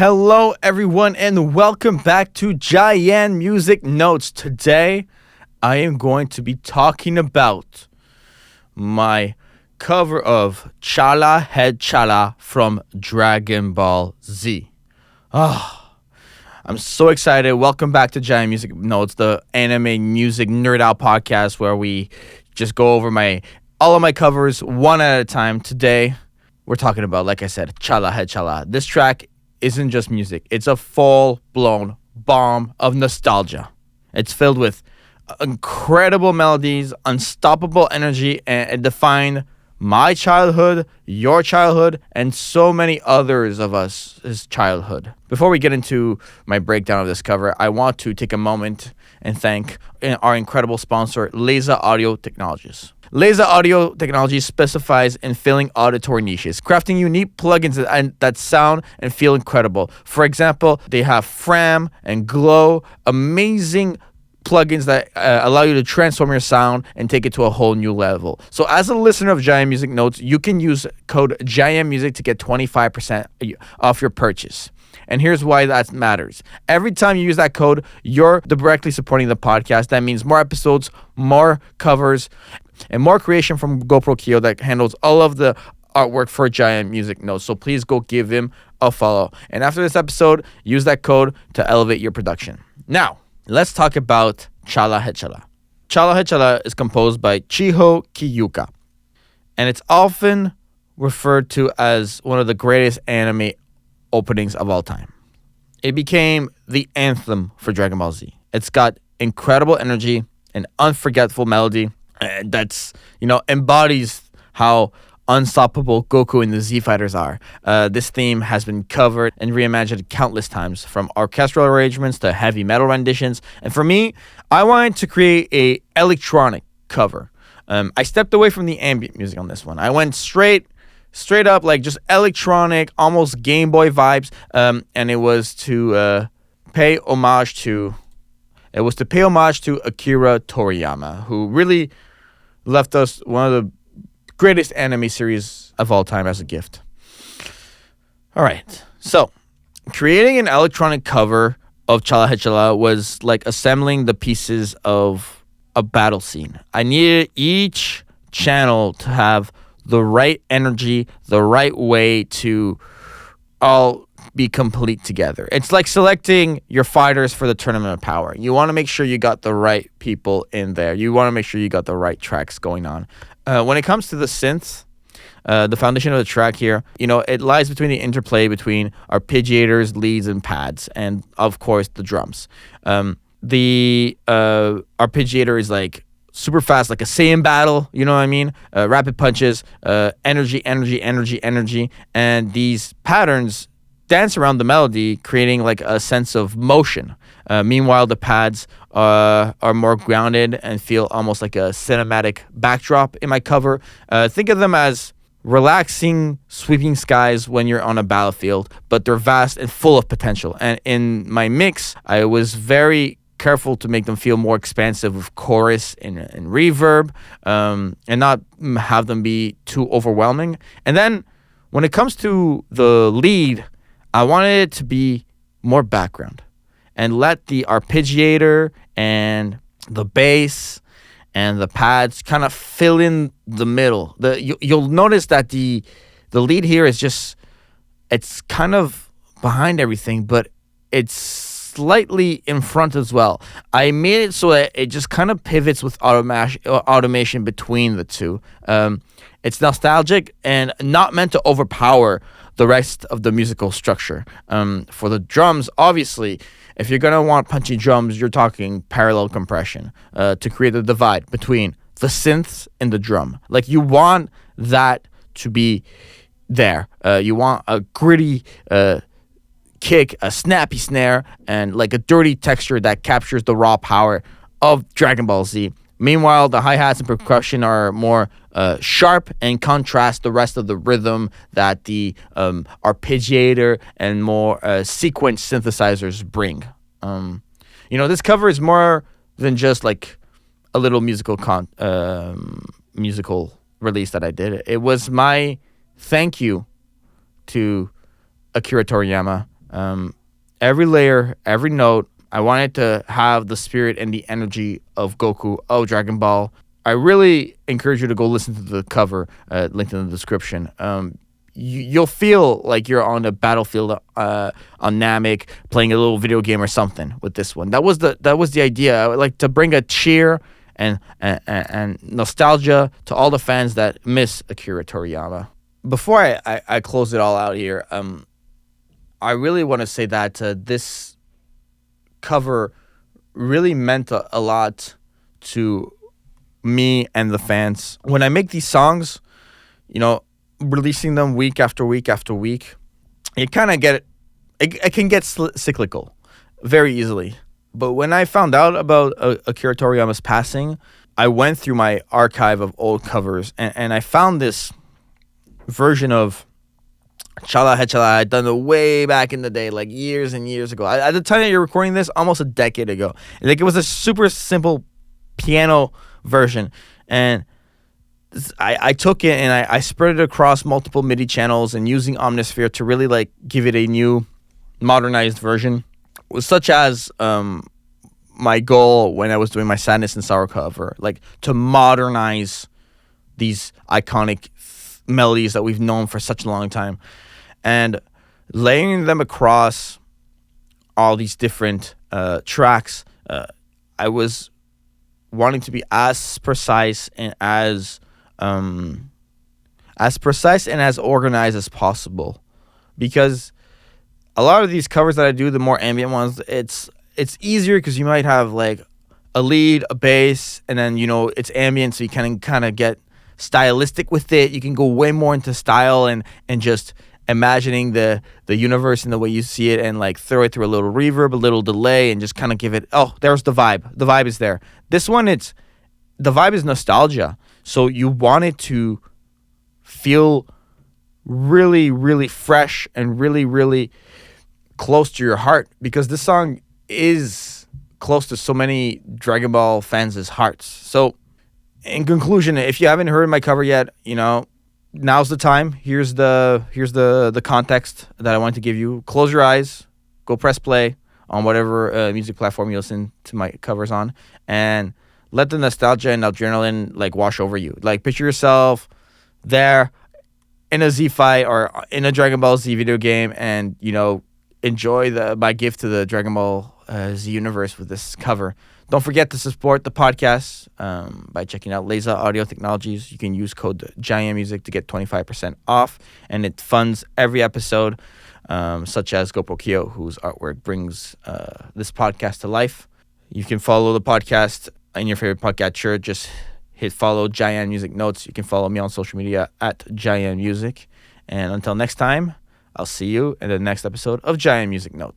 Hello, everyone, and welcome back to JaianMusic Notes. Today, I am going to be talking about my cover of Chala Head Chala from Dragon Ball Z. I'm so excited. Welcome back to JaianMusic Notes, the anime music nerd out podcast where we just go over all of my covers one at a time. Today, we're talking about, like I said, Chala Head Chala. This track isn't just music. It's a full-blown bomb of nostalgia. It's filled with incredible melodies, unstoppable energy, and it defined my childhood, your childhood, and so many others of us' childhood. Before we get into my breakdown of this cover, I want to take a moment and thank our incredible sponsor, Laser Audio Technologies. Laser Audio Technology specifies in filling auditory niches, crafting unique plugins that sound and feel incredible. For example, they have Fram and Glow, amazing plugins that allow you to transform your sound and take it to a whole new level. So as a listener of JaianMusic Notes, you can use code JaianMusic to get 25% off your purchase. And here's why that matters. Every time you use that code, you're directly supporting the podcast. That means more episodes, more covers, and more creation from GoPro Kyo that handles all of the artwork for JaianMusic Notes. So please go give him a follow. And after this episode, use that code to elevate your production. Now, let's talk about Chala Head Chala. Chala Head Chala is composed by Chiho Kiyuka, and it's often referred to as one of the greatest anime openings of all time. It became the anthem for Dragon Ball Z. It's got incredible energy and unforgettable melody that's, embodies how unstoppable Goku and the Z Fighters are. This theme has been covered and reimagined countless times, from orchestral arrangements to heavy metal renditions. And for me, I wanted to create a electronic cover. I stepped away from the ambient music on this one. I went straight up, like just electronic, almost Game Boy vibes. And it was to pay homage to Akira Toriyama, who really left us one of the greatest anime series of all time as a gift. All right, so creating an electronic cover of Chala Head Chala was like assembling the pieces of a battle scene. I needed each channel to have the right energy, the right way to all be complete together. It's like selecting your fighters for the Tournament of Power. You want to make sure you got the right people in there. You want to make sure you got the right tracks going on. When it comes to the synths, the foundation of the track here, it lies between the interplay between arpeggiators, leads, and pads, and of course the drums. The arpeggiator is like super fast, like a Saiyan battle, you know what I mean? Rapid punches, energy, and these patterns dance around the melody, creating like a sense of motion. Meanwhile, the pads are more grounded and feel almost like a cinematic backdrop in my cover. Think of them as relaxing, sweeping skies when you're on a battlefield, but they're vast and full of potential. And in my mix, I was very careful to make them feel more expansive with chorus and reverb, and not have them be too overwhelming. And then when it comes to the lead, I wanted it to be more background and let the arpeggiator and the bass and the pads kind of fill in the middle. You'll notice that the lead here is it's kind of behind everything, but it's slightly in front as well. I made it so that it just kind of pivots with automation between the two. It's nostalgic and not meant to overpower the rest of the musical structure. For the drums, obviously, if you're going to want punchy drums, you're talking parallel compression to create the divide between the synths and the drum. Like, you want that to be there. You want a gritty kick, a snappy snare, and like a dirty texture that captures the raw power of Dragon Ball Z. Meanwhile, the hi-hats and percussion are more sharp and contrast the rest of the rhythm that the arpeggiator and more sequence synthesizers bring. This cover is more than just like a little musical release that I did. It was my thank you to Akira Toriyama Every layer, every note, I wanted to have the spirit and the energy of Goku, of Dragon Ball. I really encourage you to go listen to the cover, linked in the description. You'll feel like you're on a battlefield on Namek playing a little video game or something with this one. That was the idea. I would like to bring a cheer and nostalgia to all the fans that miss Akira Toriyama. Before I close it all out here, I really want to say that this cover really meant a lot to me and the fans. When I make these songs, releasing them week after week after week, it kind of it can get cyclical very easily. But when I found out about Akira Toriyama's passing, I went through my archive of old covers and I found this version of Chala Hai Chala I'd done it way back in the day, like years and years ago. At the time that you're recording this, almost a decade ago. Like, it was a super simple piano version, and I took it and I spread it across multiple MIDI channels and using Omnisphere to really like give it a new modernized version, such as my goal when I was doing my Sadness and Sorrow cover, like to modernize these iconic melodies that we've known for such a long time, and layering them across all these different tracks. I was wanting to be as precise and as organized as possible, because a lot of these covers that I do, the more ambient ones, it's easier because you might have like a lead, a bass, and then it's ambient, so you can kind of get stylistic with it. You can go way more into style and just imagining the universe and the way you see it, and like throw it through a little reverb, a little delay, and just kind of give it, oh, there's the vibe. The vibe is there. This one, the vibe is nostalgia. So you want it to feel really, really fresh and really, really close to your heart, because this song is close to so many Dragon Ball fans' hearts. So in conclusion, if you haven't heard my cover yet, now's the time. Here's the context that I want to give you. Close your eyes, go press play on whatever music platform you listen to my covers on, and let the nostalgia and adrenaline like wash over you. Like, picture yourself there in a Z fight or in a Dragon Ball Z video game, and enjoy my gift to the Dragon Ball Z universe with this cover. Don't forget to support the podcast by checking out Laser Audio Technologies. You can use code JaianMusic to get 25% off, and it funds every episode, such as GoPro Kyo, whose artwork brings this podcast to life. You can follow the podcast in your favorite podcatcher. Just hit follow JaianMusic Notes. You can follow me on social media at JaianMusic. And until next time, I'll see you in the next episode of JaianMusic Notes.